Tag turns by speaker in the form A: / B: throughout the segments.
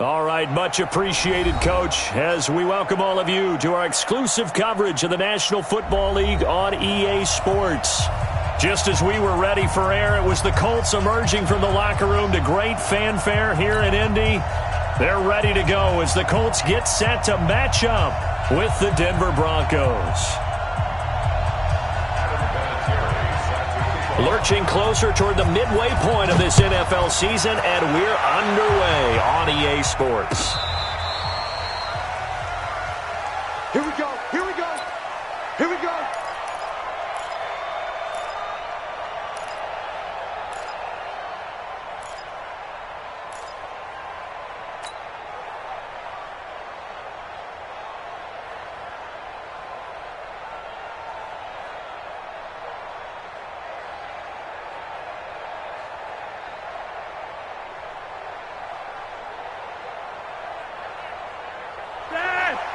A: All right, much appreciated, Coach, as we welcome all of you to our exclusive coverage of the National Football League on EA Sports. Just as we were ready for air, it was the Colts emerging from the locker room to great fanfare here in Indy. They're ready to go as the Colts get set to match up with the Denver Broncos. Lurching closer toward the midway point of this NFL season, and we're underway on EA Sports.
B: Here we go, here we go, here we go.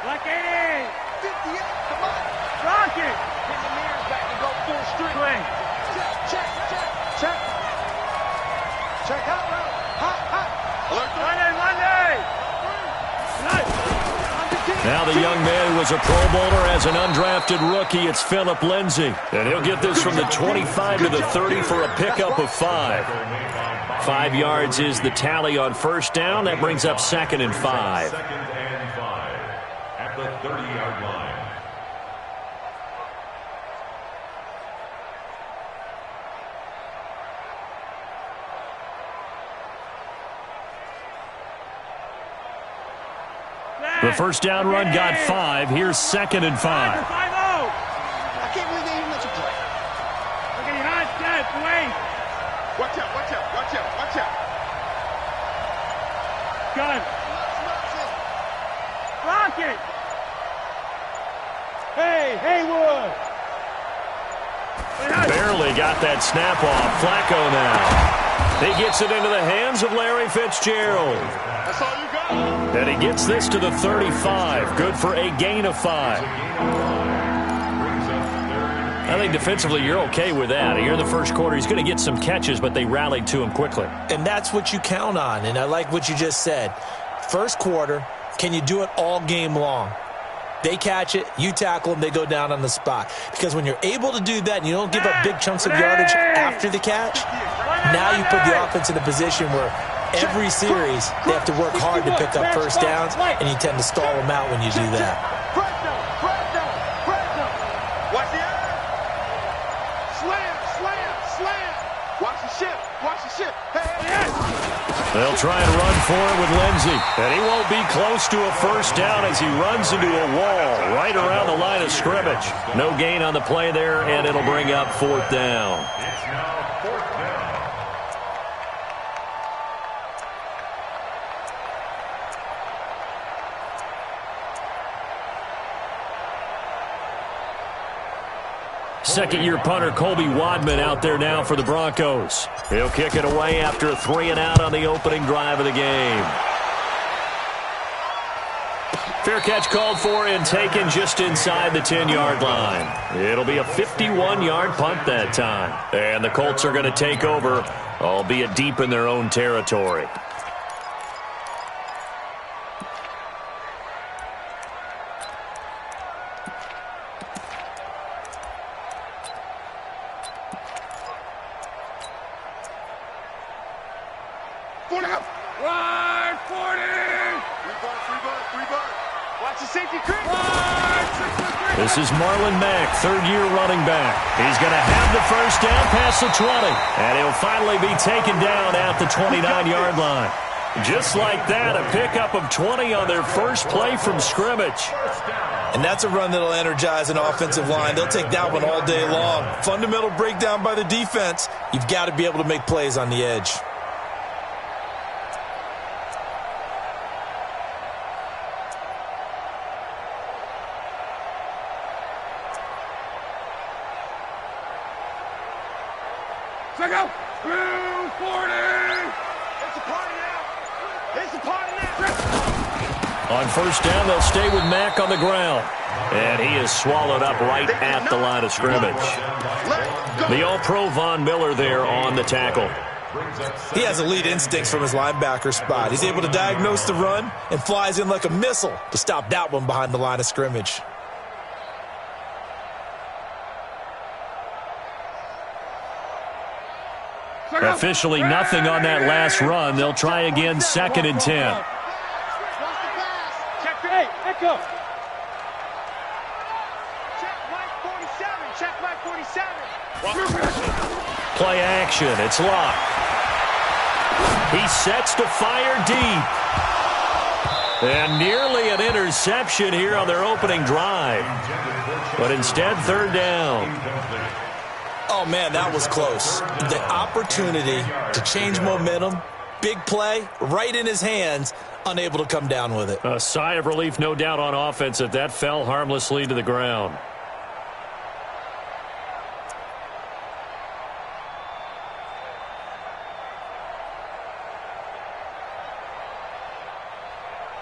C: Like 80!
B: 58, come on.
C: Rock it!
B: Get the mirrors back and go full street.
C: Swing.
B: Check, check, check. Check out, round. Hot, hot.
C: Monday!
A: Now the young man who was a Pro Bowler as an undrafted rookie, it's Phillip Lindsay. And he'll get this from the 25 to the 30 for a pickup of 5. 5 yards is the tally on first down. That brings up 2nd and 5.
D: At the 30-yard line.
A: The first down run got 5. Here's 2nd and 5.
B: I can't believe they even let you play.
C: Look at your hot step, wait!
B: Watch out, watch out, watch out, watch out.
C: Gun! Rock it! Hey, Haywood!
A: Barely got that snap off. Flacco now. He gets it into the hands of Larry Fitzgerald.
B: That's all you got.
A: And he gets this to the 35. Good for a gain of 5. I think defensively you're okay with that. Here in the first quarter, he's going to get some catches, but they rallied to him quickly.
E: And that's what you count on, and I like what you just said. First quarter, can you do it all game long? They catch it, you tackle them, they go down on the spot. Because when you're able to do that and you don't give up big chunks of yardage after the catch, now you put the offense in a position where every series they have to work hard to pick up first downs, and you tend to stall them out when you do that.
B: Press down, press down, press down. Watch the eye. Slam, slam, slam. Watch the ship, watch the ship. Hey.
A: They'll try and run for it with Lindsay. And he won't be close to a first down as he runs into a wall right around the line of scrimmage. No gain on the play there, and it'll bring up 4th down.
D: It's now 4th down.
A: Second-year punter Colby Wadman out there now for the Broncos. He'll kick it away after a 3-and-out on the opening drive of the game. Fair catch called for and taken just inside the 10-yard line. It'll be a 51-yard punt that time. And the Colts are going to take over, albeit deep in their own territory.
C: Run, 40!
B: Free bird. Watch the safety creep.
A: This is Marlon Mack, third-year running back. He's going to have the first down past the 20, and he'll finally be taken down at the 29-yard line. Just like that, a pickup of 20 on their first play from scrimmage.
E: And that's a run that'll energize an offensive line. They'll take that one all day long. Fundamental breakdown by the defense. You've got to be able to make plays on the edge.
C: Check out! 240!
B: It's a party now. It's a party now.
A: On first down, they'll stay with Mack on the ground. And he is swallowed up right at the line of scrimmage. The All-Pro Von Miller there on the tackle.
E: He has elite instincts from his linebacker spot. He's able to diagnose the run and flies in like a missile to stop that one behind the line of scrimmage.
A: Officially nothing on that last run. They'll try again, 2nd and 10.
C: Check 8. Echo.
B: Check Mike 47. Check Mike 47.
A: Play action. It's locked. He sets to fire deep. And nearly an interception here on their opening drive. But instead, 3rd down.
E: Oh, man, that was close. The opportunity to change momentum, big play, right in his hands, unable to come down with it.
A: A sigh of relief, no doubt, on offense that that fell harmlessly to the ground.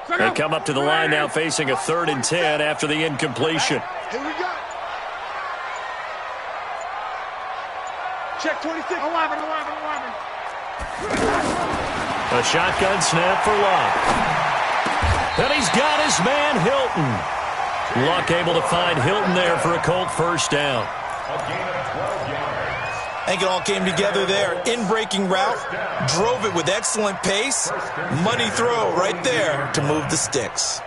A: They come up to the line now facing a 3rd and 10 after the incompletion.
B: Here we go. Check 26. 11.
A: A shotgun snap for Luck. And he's got his man Hilton. Luck able to find Hilton there for a Colt 1st down.
D: A gain of 12 yards.
E: I think it all came together there. In-breaking route, drove it with excellent pace. Money throw right there to move the sticks.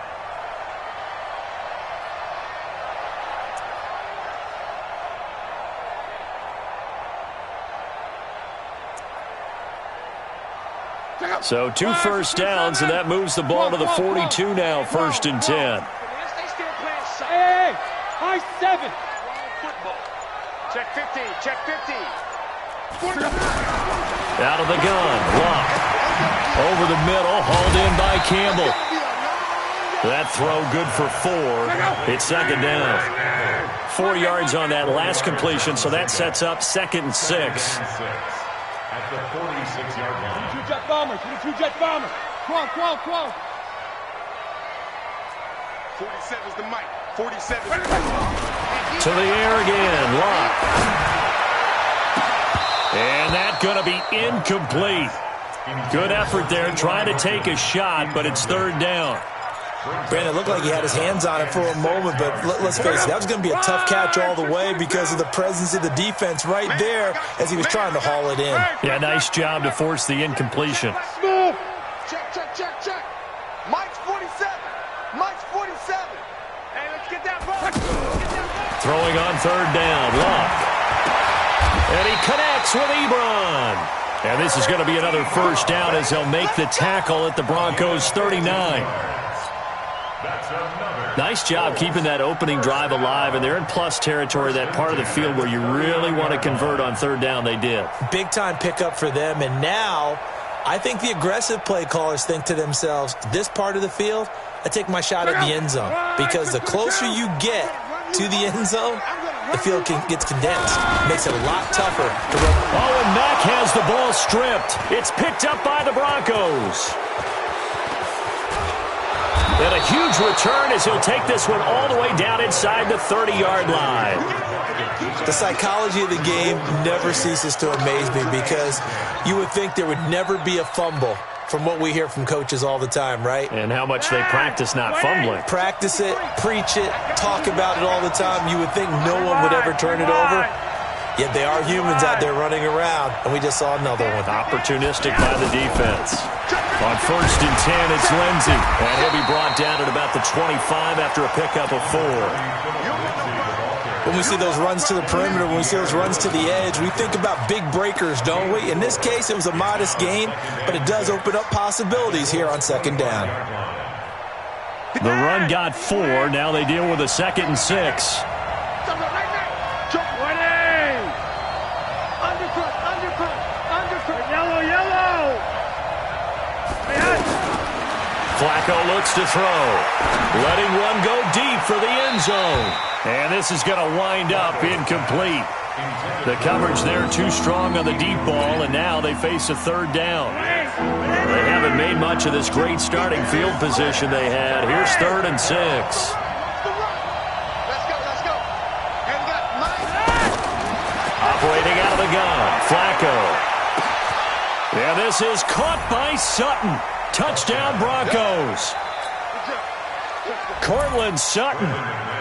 A: So 2 first downs, and that moves the ball to the 42 now, 1st and 10.
C: Hey, high 7.
B: Check 15. Check 15.
A: Out of the gun, Luck. Over the middle, hauled in by Campbell. That throw good for 4. It's 2nd down. 4 yards on that last completion, so that sets up 2nd and 6.
D: At the 46-yard line.
C: 2 jet bombers. 2 jet bombers. 12.
B: 47's the mic. 47's the mic.
A: To the air again, Luck. And that's going to be incomplete. Good effort there, trying to take a shot, but it's 3rd down.
E: Brandon, it looked like he had his hands on it for a moment, but let's face it, that was going to be a tough catch all the way because of the presence of the defense right there as he was trying to haul it in.
A: Yeah, nice job to force the incompletion.
B: Check. Mike's 47. Mike's 47. Hey, let's get that ball.
A: Throwing on 3rd down, Luck. And he connects with Ebron. And this is going to be another 1st down as they'll make the tackle at the Broncos' 39. Nice job keeping that opening drive alive, and they're in plus territory, that part of the field where you really want to convert on 3rd down. They did. Big-time
E: pickup for them, and now I think the aggressive play callers think to themselves, this part of the field, I take my shot at the end zone, because the closer you get to the end zone, the field gets condensed. Makes it a lot tougher to run.
A: Oh, and Mack has the ball stripped. It's picked up by the Broncos. And a huge return as he'll take this one all the way down inside the 30-yard line.
E: The psychology of the game never ceases to amaze me because you would think there would never be a fumble from what we hear from coaches all the time, right?
A: And how much they practice not fumbling.
E: Practice it, preach it, talk about it all the time. You would think no one would ever turn it over. Yet they are humans out there running around, and we just saw another one.
A: Opportunistic by the defense. On 1st and 10, it's Lindsey. And he'll be brought down at about the 25 after a pickup of 4.
E: When we see those runs to the perimeter, when we see those runs to the edge, we think about big breakers, don't we? In this case, it was a modest gain, but it does open up possibilities here on 2nd down.
A: The run got 4. Now they deal with a 2nd and 6. Flacco looks to throw. Letting one go deep for the end zone. And this is going to wind up incomplete. The coverage there too strong on the deep ball, and now they face a 3rd down. They haven't made much of this great starting field position they had. Here's 3rd and 6.
B: Let's go. And got 9.
A: 9. Operating out of the gun, Flacco. And this is caught by Sutton. Touchdown, Broncos. Cortland Sutton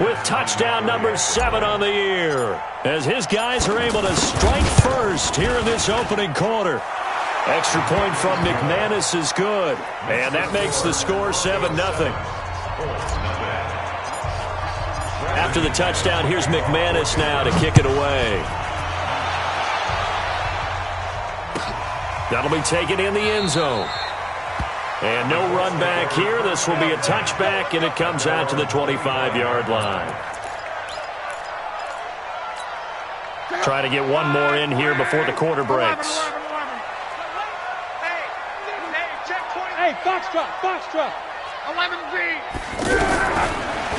A: with touchdown number 7 on the year, as his guys are able to strike first here in this opening quarter. Extra point from McManus is good, and that makes the score 7-0. After the touchdown, here's McManus now to kick it away. That'll be taken in the end zone. And no run back here. This will be a touchback, and it comes out to the 25-yard line. Try to get one more in here before the quarter breaks.
C: Hey, foxtrot.
B: 11B.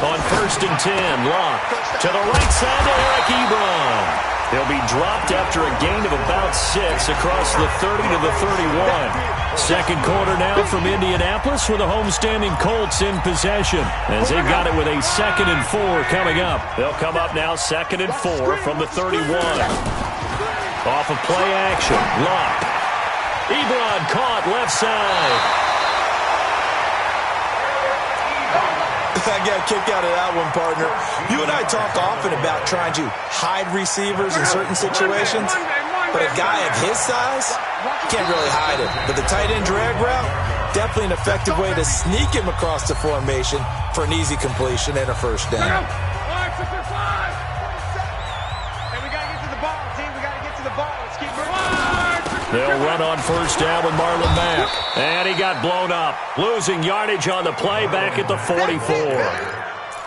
A: On 1st and 10, Locke to the right side to Eric Ebron. He'll be dropped after a gain of about 6 across the 30 to the 31. Second quarter now from Indianapolis with the homestanding Colts in possession, as they've got it with a 2nd and 4 coming up. They'll come up now 2nd and 4 from the 31. Off of play action, Locke. Ebron caught left side.
E: I got a kick out of that one, partner. You and I talk often about trying to hide receivers in certain situations, but a guy of his size can't really hide him. But the tight end drag route, definitely an effective way to sneak him across the formation for an easy completion and a first down.
B: Hey, we got to get to the ball, team. We got to get to the ball. Let's keep moving.
A: They'll run on first down with Marlon Mack. And he got blown up. Losing yardage on the play back at the 44.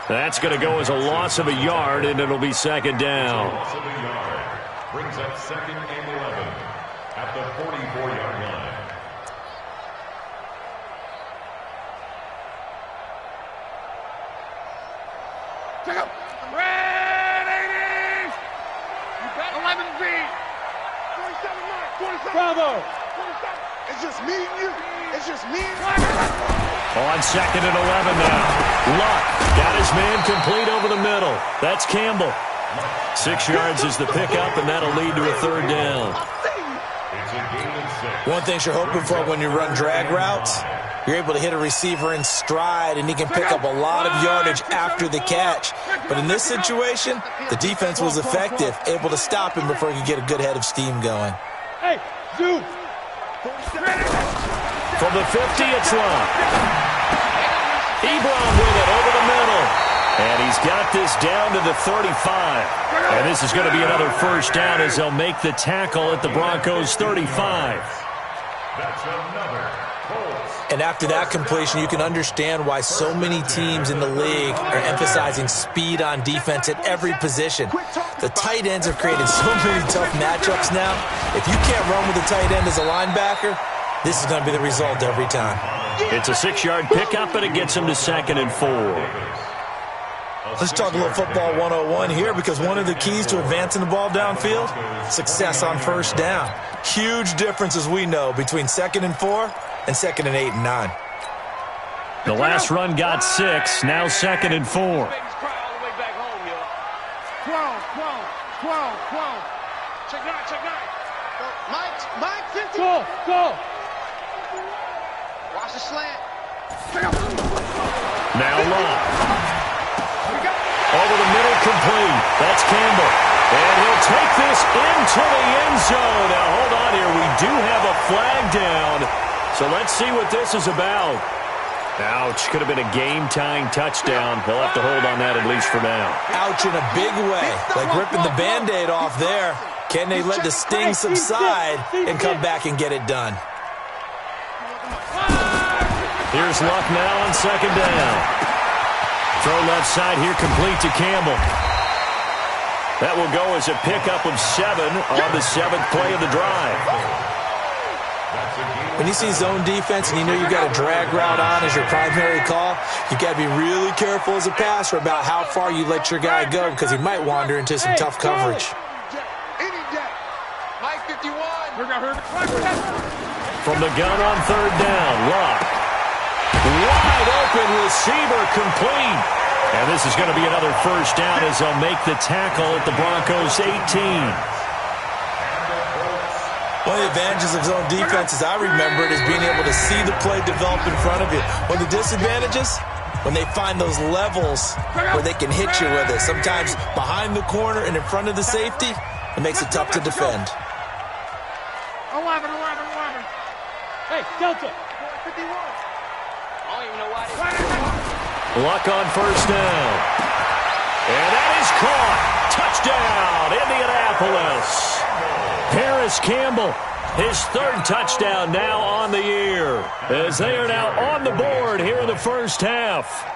A: That's going to go as a loss of a yard, and it'll be 2nd down.
D: Loss of a yard brings up 2nd and 11 at the 44-yard line.
B: Check up. Red 80s. You bet 11B. 27.
C: Bravo.
B: 27. It's just me and you. It's just me and you.
A: On 2nd and 11 now. Luck got his man complete over the middle. That's Campbell. 6 yards is the pickup, and that'll lead to a 3rd down.
D: It's a gain of 6.
E: One thing you're hoping for when you run drag routes, you're able to hit a receiver in stride, and he can pick up a lot of yardage after the catch. But in this situation, the defense was effective, able to stop him before he could get a good head of steam going.
C: Hey, zoom.
A: From the 50, it's Locke. Ebron with it over the middle. And he's got this down to the 35. And this is going to be another first down as they'll make the tackle at the Broncos' 35.
D: That's another Colts.
E: And after that completion, you can understand why so many teams in the league are emphasizing speed on defense at every position. The tight ends have created so many tough matchups now. If you can't run with a tight end as a linebacker, this is going to be the result every time.
A: It's a 6-yard pickup, and it gets him to 2nd and 4.
E: Let's talk a little football 101 here, because one of the keys to advancing the ball downfield, success on first down. Huge difference, as we know, between 2nd and 4 and 2nd and 8 and 9.
A: The last run got 6, now 2nd and 4.
B: Babies cry all the way back home, yo. 12. Check 9. Mike, 50.
C: Go.
B: Watch the slant.
A: Now Locke. Over the middle, complete. That's Campbell. And he'll take this into the end zone. Now, hold on here. We do have a flag down. So let's see what this is about. Ouch. Could have been a game-tying touchdown. They'll have to hold on that at least for now.
E: Ouch in a big way. Like ripping the Band-Aid off there. Can they let the sting subside and come back and get it done?
A: Here's Luck now on 2nd down. Throw left side here, complete to Campbell. That will go as a pickup of 7 on the 7th play of the drive.
E: When you see zone defense and you know you've got a drag route on as your primary call, you've got to be really careful as a passer about how far you let your guy go, because he might wander into some tough coverage.
B: Any day. Mike 51.
A: From the gun on 3rd down, Luck. Wide open receiver, complete. And this is going to be another first down as they'll make the tackle at the Broncos' 18.
E: One of the advantages of zone defense, as I remember it, is being able to see the play develop in front of you. One of the disadvantages, when they find those levels where they can hit you with it. Sometimes behind the corner and in front of the safety, it makes it tough to defend.
C: 11. Hey, Delta. 51.
B: I don't even know why.
A: Luck on first down. And that is caught. Touchdown, Indianapolis. Harris Campbell, his third touchdown now on the year, as they are now on the board here in the first half.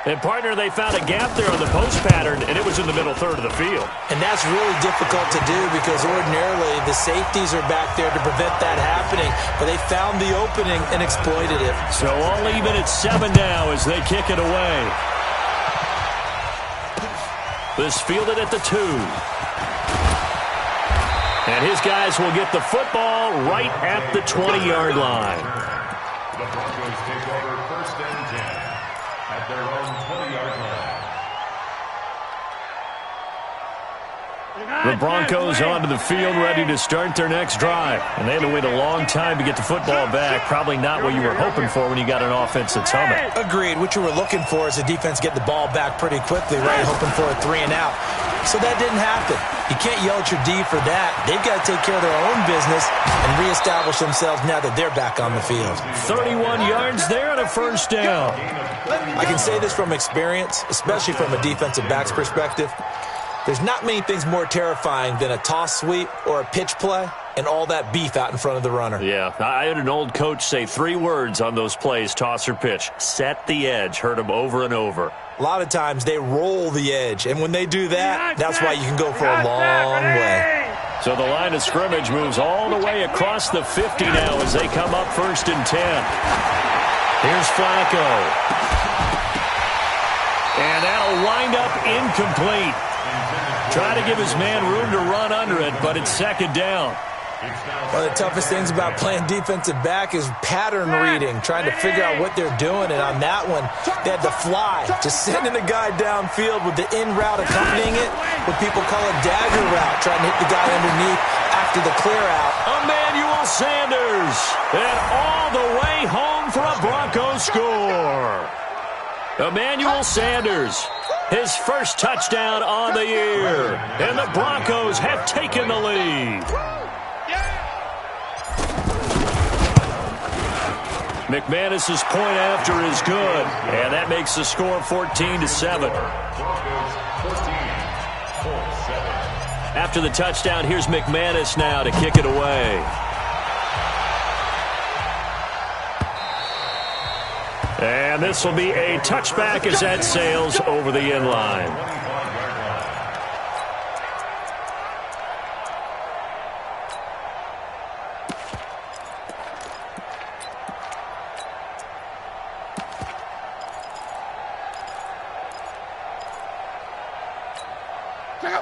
A: And, partner, they found a gap there on the post pattern, and it was in the middle third of the field.
E: And that's really difficult to do because ordinarily the safeties are back there to prevent that happening. But they found the opening and exploited it.
A: So all even at 7 now as they kick it away. This fielded at the 2. And his guys will get the football right at the 20-yard line.
D: The Broncos take over first and 10 at their own 20-yard line.
A: The Broncos onto the field ready to start their next drive. And they had to wait a long time to get the football back. Probably not what you were hoping for when you got an offense that's humming.
E: Agreed. What you were looking for is the defense get the ball back pretty quickly, right? Hoping for a 3 and out. So that didn't happen. You can't yell at your D for that. They've got to take care of their own business and reestablish themselves now that they're back on the field.
A: 31 yards there and a first down.
E: I can say this from experience, especially from a defensive back's perspective. There's not many things more terrifying than a toss sweep or a pitch play and all that beef out in front of the runner.
A: Yeah, I had an old coach say 3 words on those plays, toss or pitch. Set the edge. Heard him over and over.
E: A lot of times they roll the edge, and when they do that, that's why you can go for a long way.
A: So the line of scrimmage moves all the way across the 50 now as they come up first and 10. Here's Flacco. And that'll wind up incomplete. Try to give his man room to run under it, but it's second down.
E: One of the toughest things about playing defensive back is pattern reading, trying to figure out what they're doing. And on that one, they had to fly, just sending a guy downfield with the in route accompanying it, what people call a dagger route, trying to hit the guy underneath after the clear out.
A: Emmanuel Sanders, and all the way home for a Broncos score. Emmanuel Sanders, his first touchdown on the year, and the Broncos have taken the lead. McManus's point after is good, and that makes the score 14-7. After the touchdown, here's McManus now to kick it away. And this will be a touchback as that sails over the end line.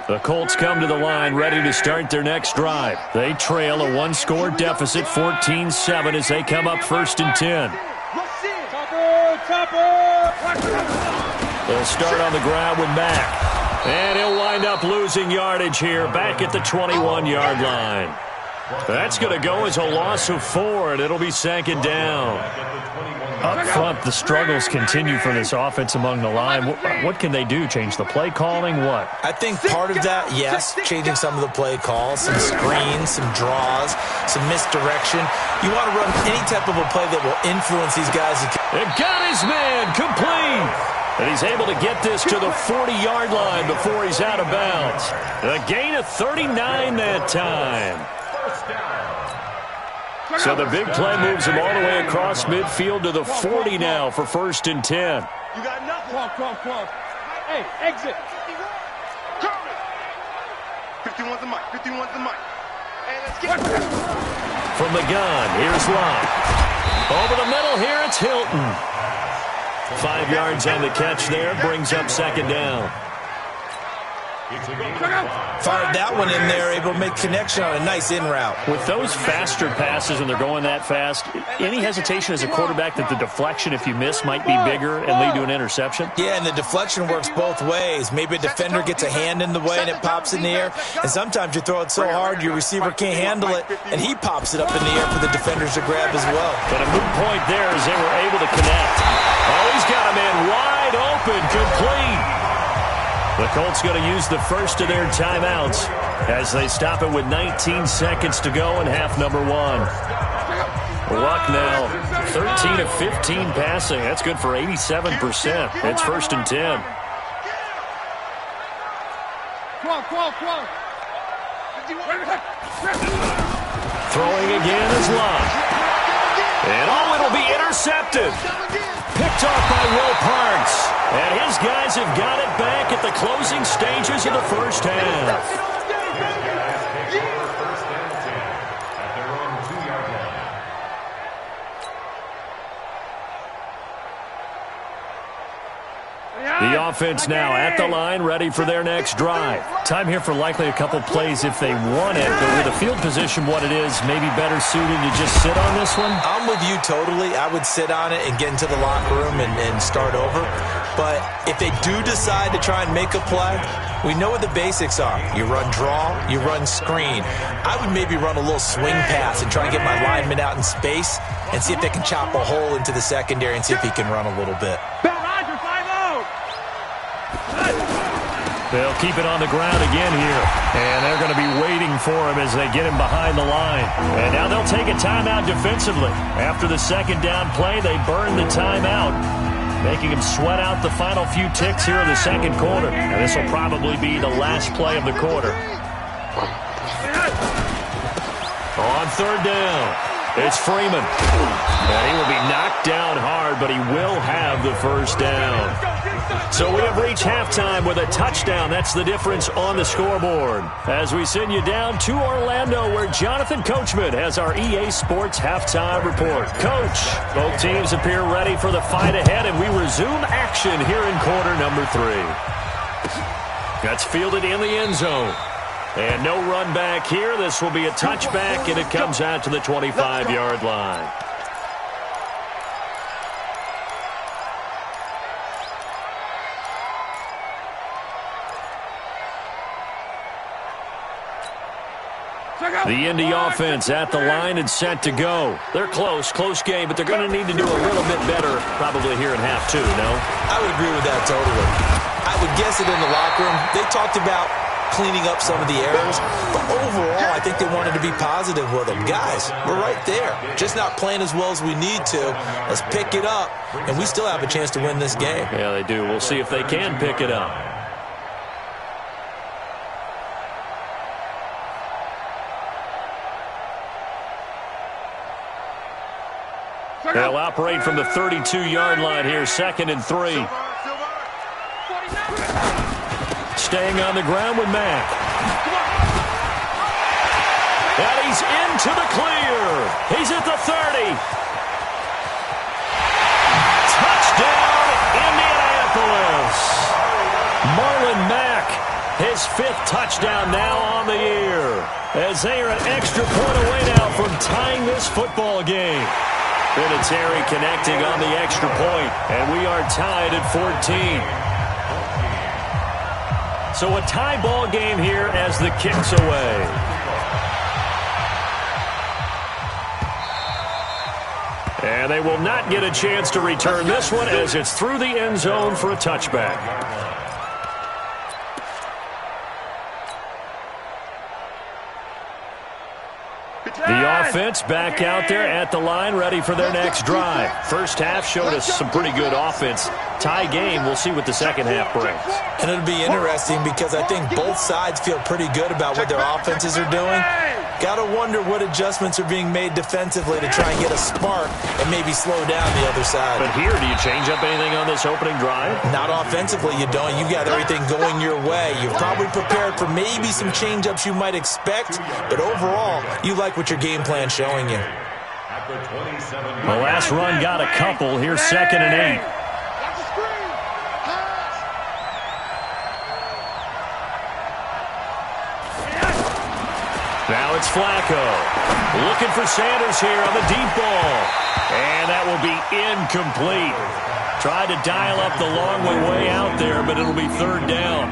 A: The Colts come to the line ready to start their next drive. They trail a 1-score deficit, 14-7, as they come up first and 10. They'll start on the ground with Mack. And he'll wind up losing yardage here back at the 21-yard line. That's going to go as a loss of 4, and it'll be second down. Up front, the struggles continue for this offense among the line. What can they do? Change the play calling? What?
E: I think part of that, yes, changing some of the play calls, some screens, some draws, some misdirection. You want to run any type of a play that will influence these guys.
A: And got his man complete. And he's able to get this to the 40-yard line before he's out of bounds. A gain of 39 that time. So the big play moves him all the way across midfield to the 40 now for first and 10.
C: You got nothing. Come. Hey, exit.
B: 51's the mic. 51's the mic. Hey, let's get it.
A: From the gun, here's Lott. Over the middle here, it's Hilton. 5 yards on the catch there, brings up second down.
E: Fired that one in there, able to make connection on a nice in route.
A: With those faster passes and they're going that fast, any hesitation as a quarterback that the deflection, if you miss, might be bigger and lead to an interception?
E: Yeah, and the deflection works both ways. Maybe a defender gets a hand in the way and it pops in the air, and sometimes you throw it so hard your receiver can't handle it, and he pops it up in the air for the defenders to grab as well.
A: But a moot point there as they were able to connect. Oh, he's got a man wide open, complete. The Colts going to use the first of their timeouts as they stop it with 19 seconds to go in half number one. Luck now, 13 of 15 passing. That's good for 87%. It's 1st and 10. Throwing again is Love. And it'll be intercepted. Picked off by Will Parks. And his guys have got it back at the closing stages of the first half. The offense now at the line, ready for their next drive. Time here for likely a couple plays if they want it, but with the field position what it is, maybe better suited to just sit on this one?
E: I'm with you totally. I would sit on it and get into the locker room and start over. But if they do decide to try and make a play, we know what the basics are. You run draw, you run screen. I would maybe run a little swing pass and try to get my lineman out in space and see if they can chop a hole into the secondary and see if he can run a little bit.
A: They'll keep it on the ground again here. And they're going to be waiting for him as they get him behind the line. And now they'll take a timeout defensively. After the second down play, they burn the timeout, making him sweat out the final few ticks here in the second quarter. And this will probably be the last play of the quarter. On third down, it's Freeman. And he will be knocked down hard, but he will have the first down. So we have reached halftime with a touchdown. That's the difference on the scoreboard. As we send you down to Orlando, where Jonathan Coachman has our EA Sports halftime report. Coach, both teams appear ready for the fight ahead, and we resume action here in quarter number 3. That's fielded in the end zone. And no run back here. This will be a touchback, and it comes out to the 25-yard line. The Indy offense at the line and set to go. They're close game, but they're going to need to do a little bit better probably here in half 2, no?
E: I would agree with that totally. I would guess it in the locker room. They talked about cleaning up some of the errors, but overall, I think they wanted to be positive with them. Guys, we're right there. Just not playing as well as we need to. Let's pick it up, and we still have a chance to win this game.
A: Yeah, they do. We'll see if they can pick it up. They'll operate from the 32-yard line here, 2nd and 3. Staying on the ground with Mack. And he's into the clear. He's at the 30. Touchdown, Indianapolis. Marlon Mack, his 5th touchdown now on the year, as they are an extra point away now from tying this football game. Vinatieri connecting on the extra point, and we are tied at 14. So a tie ball game here as the kick's away. And they will not get a chance to return this one as it's through the end zone for a touchback. The offense back out there at the line, ready for their next drive. First half showed us some pretty good offense. Tie game, we'll see what the second half brings.
E: And it'll be interesting because I think both sides feel pretty good about what their offenses are doing. Got to wonder what adjustments are being made defensively to try and get a spark and maybe slow down the other side.
A: But here, do you change up anything on this opening drive?
E: Not offensively, you don't. You got everything going your way. You're probably prepared for maybe some change-ups you might expect, but overall, you like what your game plan's showing you.
A: The last run got a couple. Here's 2nd and 8. Now it's Flacco. Looking for Sanders here on the deep ball. And that will be incomplete. Tried to dial up the long way out there, but it'll be third down.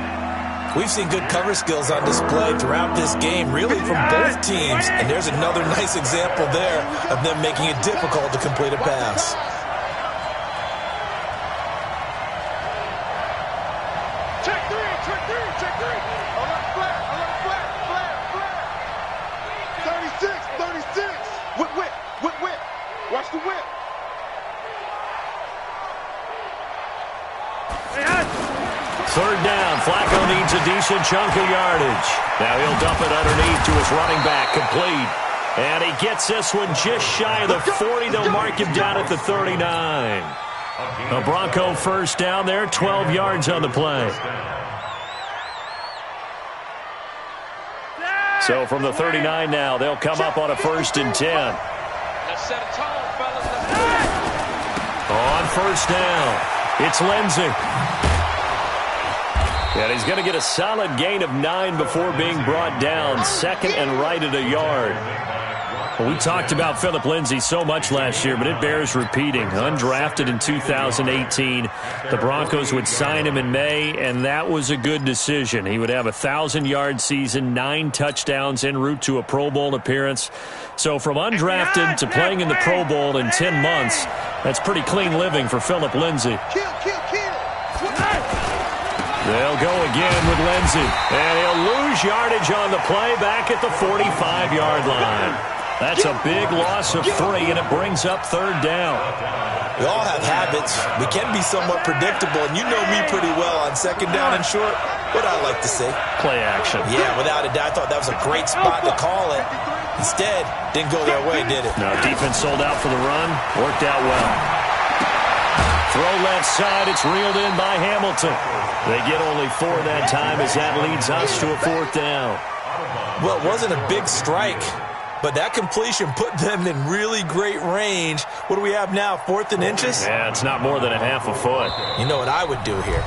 E: We've seen good cover skills on display throughout this game, really from both teams. And there's another nice example there of them making it difficult to complete a pass.
B: Check three, check three, check three. Alert flat, alert flat, flat, flat. 36, 36. Whip, whip, whip, whip. Watch the whip.
A: Third down. Flacco needs a decent chunk of yardage. Now he'll dump it underneath to his running back. Complete. And he gets this one just shy of the 40. They'll mark him down at the 39. A Bronco first down there. 12 yards on the play. So from the 39 now, they'll come up on a 1st and 10.
C: Let's set a tone, fellas.
A: On first down, it's Lindsey. And he's going to get a solid gain of 9 before being brought down. Second and right at a yard. Well, we talked about Phillip Lindsay so much last year, but it bears repeating. Undrafted in 2018. The Broncos would sign him in May, and that was a good decision. He would have a 1,000-yard season, 9 touchdowns en route to a Pro Bowl appearance. So from undrafted to playing in the Pro Bowl in 10 months, that's pretty clean living for Phillip Lindsay.
B: Kill, kill, kill.
A: They'll go again with Lindsey. And he'll lose yardage on the play back at the 45-yard line. That's a big loss of 3, and it brings up third down.
E: We all have habits. We can be somewhat predictable, and you know me pretty well on second down and short. What I like to say?
A: Play action.
E: Yeah, without a doubt. I thought that was a great spot to call it. Instead, didn't go their way, did it?
A: No, defense sold out for the run. Worked out well. Throw left side. It's reeled in by Hamilton. They get only 4 that time as that leads us to a 4th down.
E: Well, it wasn't a big strike, but that completion put them in really great range. What do we have now, 4th and inches?
A: Yeah, it's not more than a half a foot.
E: You know what I would do here?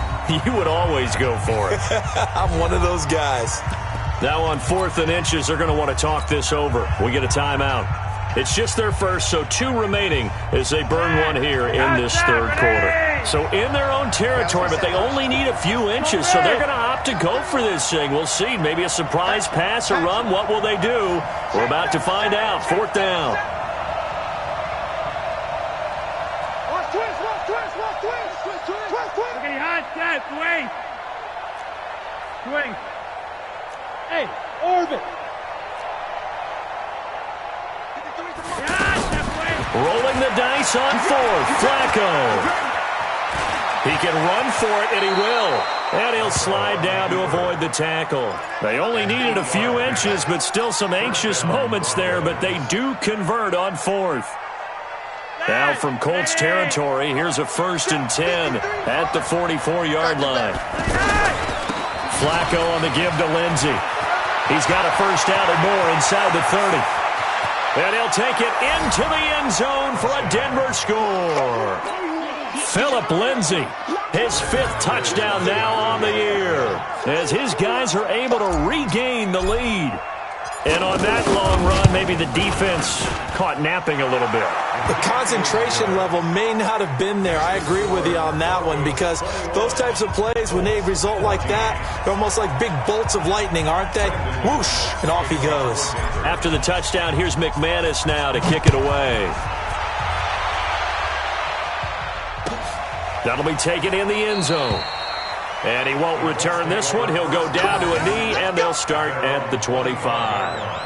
A: You would always go for it.
E: I'm one of those guys.
A: Now on 4th and inches, they're going to want to talk this over. We get a timeout. It's just their first, so 2 remaining as they burn one here in this third quarter. So in their own territory, but they only need a few inches, so they're going to opt to go for this thing. We'll see. Maybe a surprise pass or run. What will they do? We're about to find out. 4th down.
B: Watch twist, watch twist, watch twist, twist, twist, twist, twist.
C: Okay, hot set, swing. Swing. Hey, orbit.
A: Rolling the dice on 4th. Flacco. He can run for it, and he will. And he'll slide down to avoid the tackle. They only needed a few inches, but still some anxious moments there, but they do convert on 4th. Now from Colts territory, here's a 1st and 10 at the 44-yard line. Flacco on the give to Lindsey. He's got a 1st down and more inside the 30. And he'll take it into the end zone for a Denver score. Phillip Lindsay, his 5th touchdown now on the year, as his guys are able to regain the lead. And on that long run, maybe the defense caught napping a little bit.
E: The concentration level may not have been there. I agree with you on that one, because those types of plays, when they result like that, they're almost like big bolts of lightning, aren't they? Whoosh, and off he goes.
A: After the touchdown, here's McManus now to kick it away. That'll be taken in the end zone. And he won't return this one. He'll go down to a knee, and they'll start at the 25.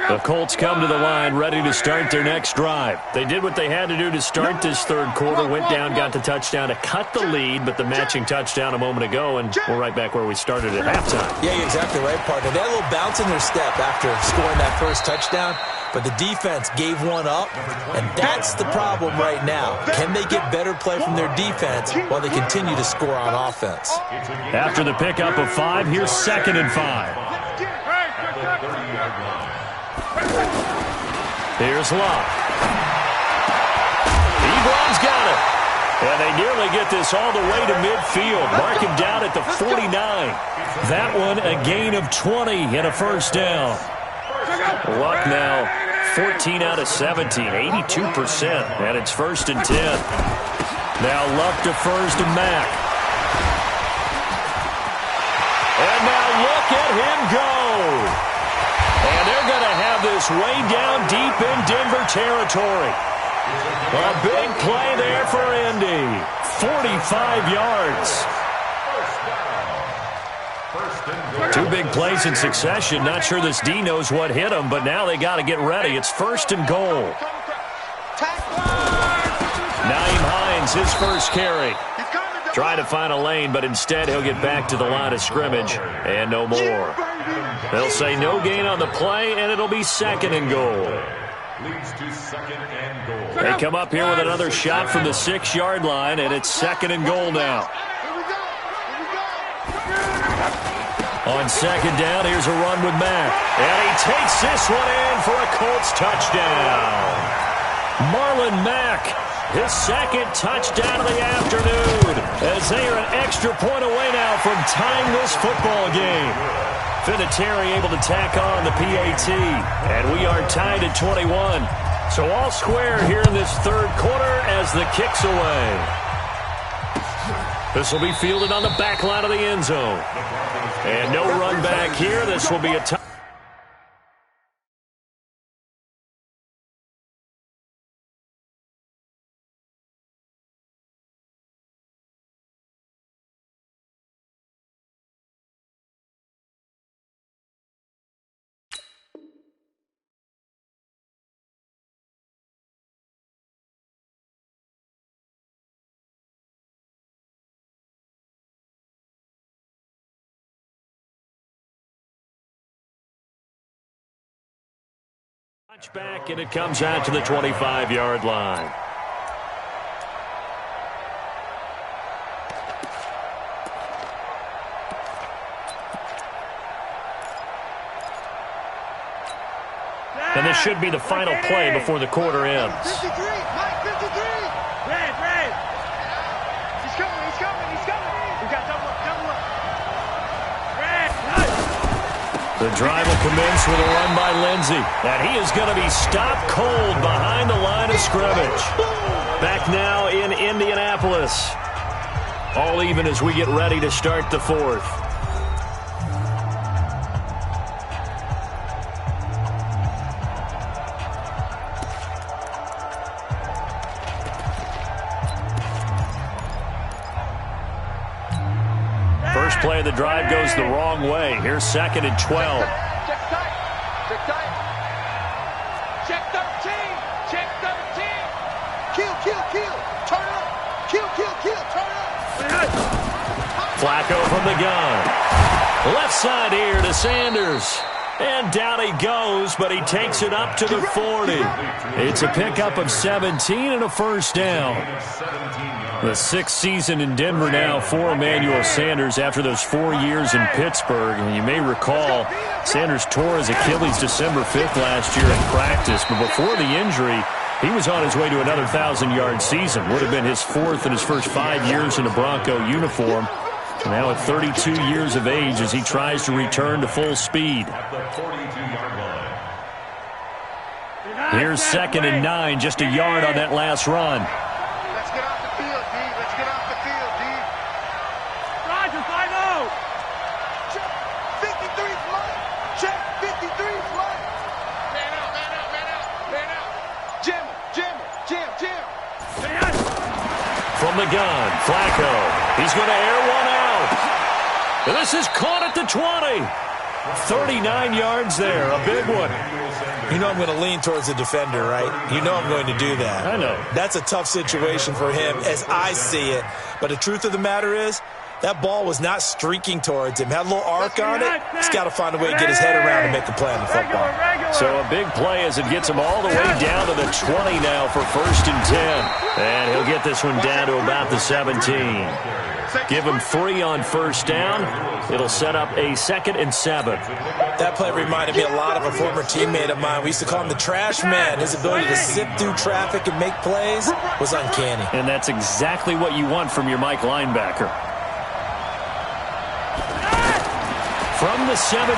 A: The Colts come to the line ready to start their next drive. They did what they had to do to start this third quarter, went down, got the touchdown to cut the lead, but the matching touchdown a moment ago, and we're right back where we started at halftime.
E: Yeah, you're exactly right, partner. They had a little bounce in their step after scoring that first touchdown, but the defense gave one up, and that's the problem right now. Can they get better play from their defense while they continue to score on offense?
A: After the pickup of 5, here's 2nd and 5.
D: 30-yard line.
A: Here's Locke. Ebron's got it. And they nearly get this all the way to midfield. Mark him down at the 49. That one a gain of 20 and a first down. Luck now 14 out of 17, 82%. And it's 1st and 10. Now Luck defers to Mack. And now look at him go. And they're going to have this way down deep in Denver territory. A big play there for Indy. 45 yards. Two big plays in succession. Not sure this D knows what hit him, but now they got to get ready. It's 1st and goal. Naeem Hines, his first carry. Trying to find a lane, but instead he'll get back to the line of scrimmage and no more. They'll say no gain on the play, and it'll be 2nd and goal.
D: Leads to 2nd and goal.
A: They come up here with another shot from the 6-yard line, and it's 2nd and goal now. On 2nd down, here's a run with Mack. And he takes this one in for a Colts touchdown. Marlon Mack, his 2nd touchdown of the afternoon, as they are an extra point away now from tying this football game. Vinatieri able to tack on the PAT, and we are tied at 21. So all square here in this 3rd quarter as the kick's away. This will be fielded on the back line of the end zone. And no run back here. This will be a touchdown. Back, and it comes out to the 25-yard line. And this should be the final play before the quarter ends.
B: 53, Mike, 53. Red. He's coming. We got double up.
A: The drive will commence with a run by Lindsey. And he is going to be stopped cold behind the line of scrimmage. Back now in Indianapolis. All even as we get ready to start the 4th. First play of the drive goes the wrong way. Here's 2nd and 12.
B: Check tight. Check 13. Kill. Turn up. Kill. Turn up.
A: Flacco from the gun. Left side here to Sanders. And down he goes, but he takes it up to the 40. It's a pickup of 17 and a first down. The 6th season in Denver now for Emmanuel Sanders after those 4 years in Pittsburgh. And you may recall Sanders tore his Achilles December 5th last year in practice. But before the injury, he was on his way to another 1,000-yard season. Would have been his 4th in his first 5 years in a Bronco uniform. And now at 32 years of age as he tries to return to full speed. Here's 2nd and 9, just a yard on that last run.
B: Let's get off the field, D.
C: Roger, 5-0.
B: Check 53's mine. Check 53's mine. Man out. Jam.
A: From the gun, Flacco. He's going to air one out. And this is caught at the 20. 39 yards there, a big one.
E: You know I'm going to lean towards the defender, right? You know I'm going to do that.
A: I know.
E: That's a tough situation for him as I see it. But the truth of the matter is, that ball was not streaking towards him. Had a little arc on it. He's got to find a way to get his head around and make a play on the football.
A: So a big play as it gets him all the way down to the 20 now for 1st and 10. And he'll get this one down to about the 17. Give him 3 on first down. It'll set up a 2nd and 7.
E: That play reminded me a lot of a former teammate of mine. We used to call him the trash man. His ability to sift through traffic and make plays was uncanny.
A: And that's exactly what you want from your Mike linebacker. From the 17,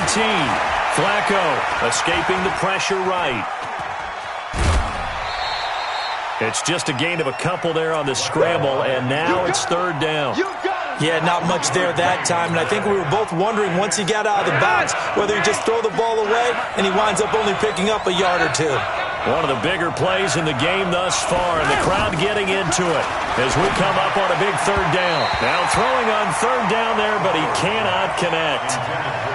A: Flacco escaping the pressure right. It's just a gain of a couple there on the scramble, and now it's 3rd down.
E: Yeah, not much there that time, and I think we were both wondering once he got out of the box whether he'd just throw the ball away, and he winds up only picking up a yard or 2.
A: One of the bigger plays in the game thus far, and the crowd getting into it as we come up on a big 3rd down. Now throwing on 3rd down there, but he cannot connect.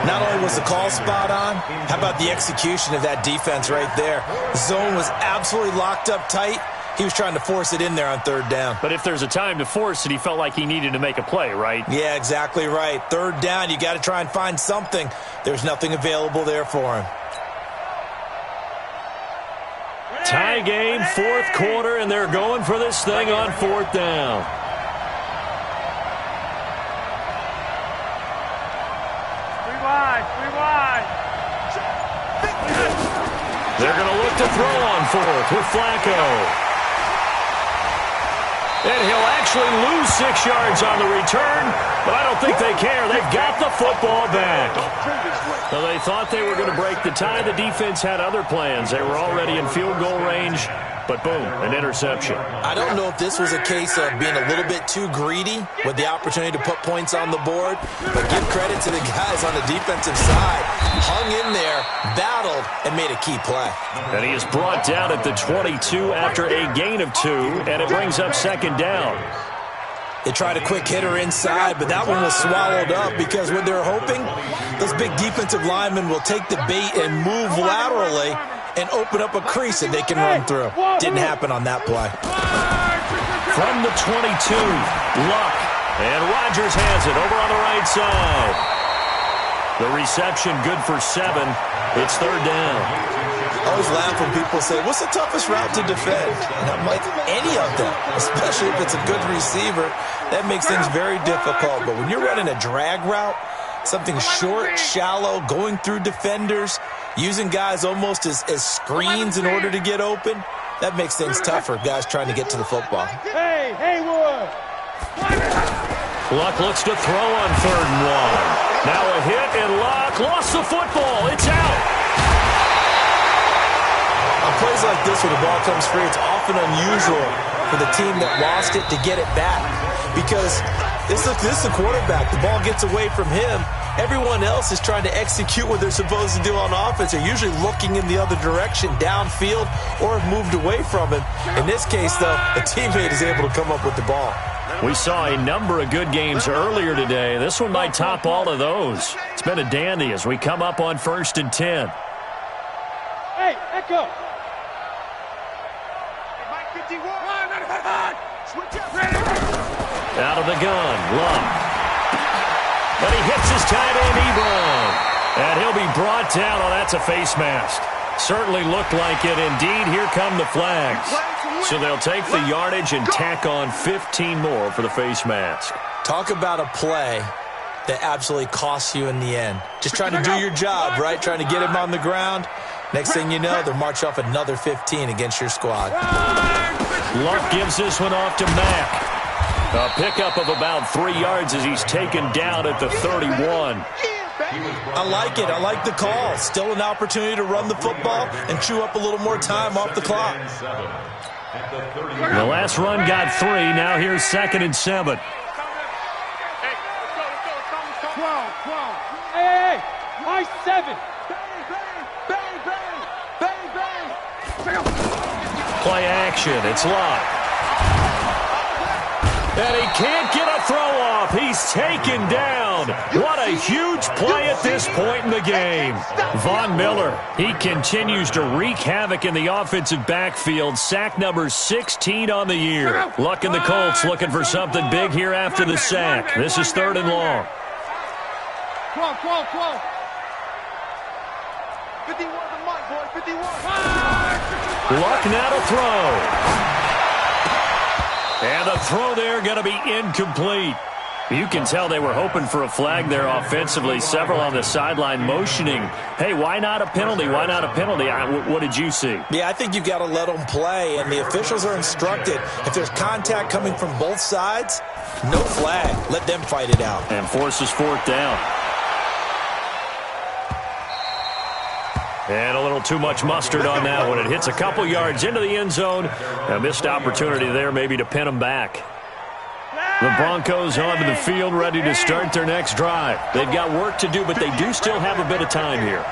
E: Not only was the call spot on, how about the execution of that defense right there? The zone was absolutely locked up tight. He was trying to force it in there on 3rd down.
A: But if there's a time to force it, he felt like he needed to make a play, right?
E: Yeah, exactly right. 3rd down, you got to try and find something. There's nothing available there for him.
A: Tie game, 4th quarter, and they're going for this thing on 4th down.
C: Three wide.
A: They're going to look to throw on 4th with Flacco. And he'll actually lose 6 yards on the return, but I don't think they care. They've got the football back. So they thought they were going to break the tie. The defense had other plans. They were already in field goal range, but boom, an interception.
E: I don't know if this was a case of being a little bit too greedy with the opportunity to put points on the board, but give credit to the guys on the defensive side. Hung in there, battled, and made a key play.
A: And he is brought down at the 22 after a gain of 2, and it brings up 2nd down.
E: They tried a quick hitter inside, but that one was swallowed up because what they're hoping, those big defensive linemen will take the bait and move laterally and open up a crease that they can run through. Didn't happen on that play.
A: From the 22, Luck, and Rodgers has it over on the right side. The reception good for 7. It's 3rd down.
E: I always laugh when people say, what's the toughest route to defend? And I'm like, any of them, especially if it's a good receiver. That makes things very difficult. But when you're running a drag route, something short, shallow, going through defenders, using guys almost as screens in order to get open, that makes things tougher, guys trying to get to the football.
C: Hey, Haywood!
A: Luck looks to throw on 3rd and 1. Now a hit, and Luck lost the football. It's out.
E: On plays like this, when the ball comes free, it's often unusual for the team that lost it to get it back. Because this is the quarterback. The ball gets away from him. Everyone else is trying to execute what they're supposed to do on offense. They're usually looking in the other direction, downfield, or have moved away from him. In this case, though, a teammate is able to come up with the ball.
A: We saw a number of good games earlier today. This one might top all of those. It's been a dandy as we come up on 1st and 10.
C: Hey, Echo!
A: Out of the gun, Luck. But he hits his tight end, Ebron. And he'll be brought down. Oh, that's a face mask. Certainly looked like it. Indeed, here come the flags. So they'll take the yardage and tack on 15 more for the face mask.
E: Talk about a play that absolutely costs you in the end. Just trying to do your job, right? Trying to get him on the ground. Next thing you know, they'll march off another 15 against your squad.
A: Luck gives this one off to Mack. A pickup of about 3 yards as he's taken down at the 31.
E: I like it. I like the call. Still an opportunity to run the football and chew up a little more time off the clock.
A: The last run got 3. Now here's 2nd and 7.
C: Hey, my 7.
A: Play action. It's Luck. And he can't get a throw off. He's taken down. What a huge play at this point in the game. Von Miller, he continues to wreak havoc in the offensive backfield. Sack number 16 on the year. Luck and the Colts looking for something big here after the sack. This is 3rd and long.
B: 51 the mic, boy, 51.
A: Luck now to throw. And the throw there going to be incomplete. You can tell they were hoping for a flag there offensively. Several on the sideline motioning, hey, why not a penalty? Why not a penalty? What did you see?
E: Yeah, I think you've got to let them play, and the officials are instructed. If there's contact coming from both sides, no flag. Let them fight it out.
A: And forces fourth down. And a little too much mustard on that one. It hits a couple yards into the end zone. A missed opportunity there maybe to pin them back. The Broncos onto the field, ready to start their next drive. They've got work to do, but they do still have a bit of time here.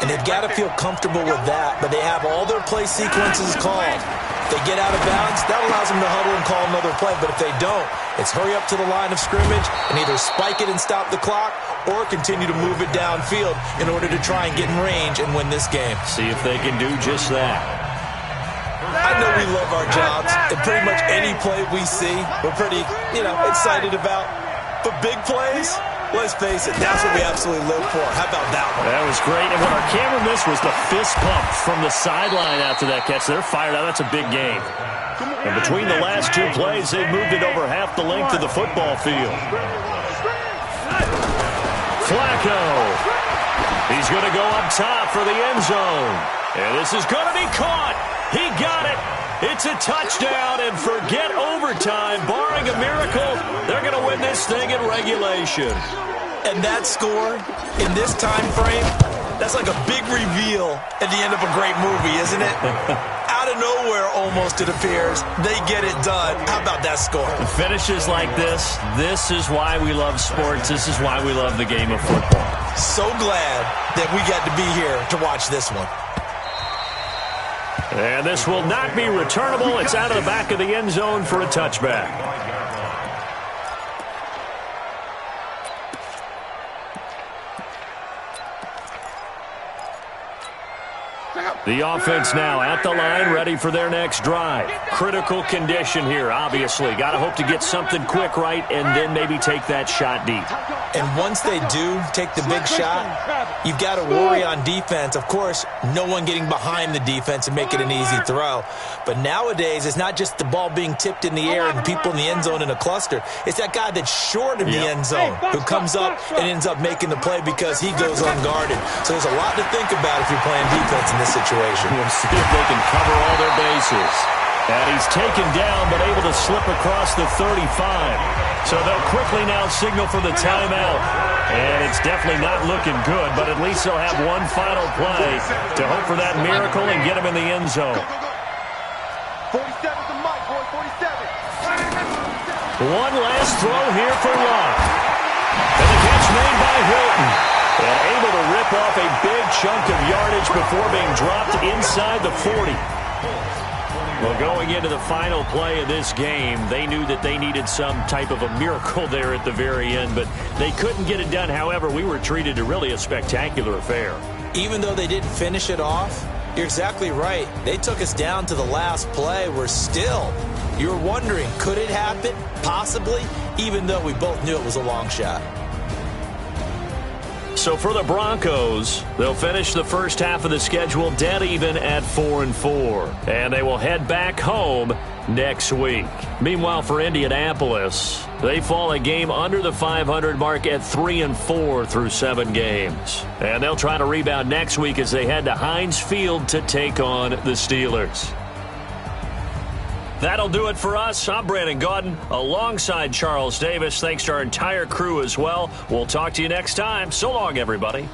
E: And they've got to feel comfortable with that, but they have all their play sequences called. If they get out of bounds, that allows them to huddle and call another play. But if they don't, it's hurry up to the line of scrimmage and either spike it and stop the clock or continue to move it downfield in order to try and get in range and win this game.
A: See if they can do just that.
E: I know we love our jobs, and pretty much any play we see, we're pretty, excited about. But big plays, let's face it, that's what we absolutely live for. How about that one?
A: That was great, and what our camera missed was the fist pump from the sideline after that catch. They're fired out. That's a big game. And between the last two plays, they've moved it over half the length of the football field. Flacco. He's going to go up top for the end zone. And this is going to be caught. He got it. It's a touchdown, and forget overtime. Barring a miracle, they're going to win this thing in regulation.
E: And that score, in this time frame, that's like a big reveal at the end of a great movie, isn't it? Out of nowhere, almost, it appears. They get it done. How about that score?
A: Finishes like this is why we love sports. This is why we love the game of football.
E: So glad that we got to be here to watch this one.
A: And this will not be returnable. It's out of the back of the end zone for a touchback. The offense now at the line, ready for their next drive. Critical condition here, obviously. Got to hope to get something quick right and then maybe take that shot deep.
E: And once they do take the big shot, you've got to worry on defense. Of course, no one getting behind the defense and make it an easy throw. But nowadays, it's not just the ball being tipped in the air and people in the end zone in a cluster. It's that guy that's short of the end zone who comes up and ends up making the play because he goes unguarded. So there's a lot to think about if you're playing defense in this situation.
A: We'll see if they can cover all their bases. And he's taken down but able to slip across the 35. So they'll quickly now signal for the timeout. And it's definitely not looking good, but at least they'll have one final play to hope for that miracle and get him in the end zone.
B: 47's the mic, boy, 47.
A: One last throw here for Luck. And the catch made by Hilton. And able to rip off a big chunk of yardage before being dropped inside the 40. Well, going into the final play of this game, they knew that they needed some type of a miracle there at the very end, but they couldn't get it done. However, we were treated to really a spectacular affair.
E: Even though they didn't finish it off, you're exactly right. They took us down to the last play. We're still, you're wondering, could it happen? Possibly, even though we both knew it was a long shot.
A: So for the Broncos, they'll finish the first half of the schedule dead even at 4-4. And they will head back home next week. Meanwhile, for Indianapolis, they fall a game under the 500 mark at 3-4 through 7 games. And they'll try to rebound next week as they head to Heinz Field to take on the Steelers. That'll do it for us. I'm Brandon Gaudin alongside Charles Davis. Thanks to our entire crew as well. We'll talk to you next time. So long, everybody.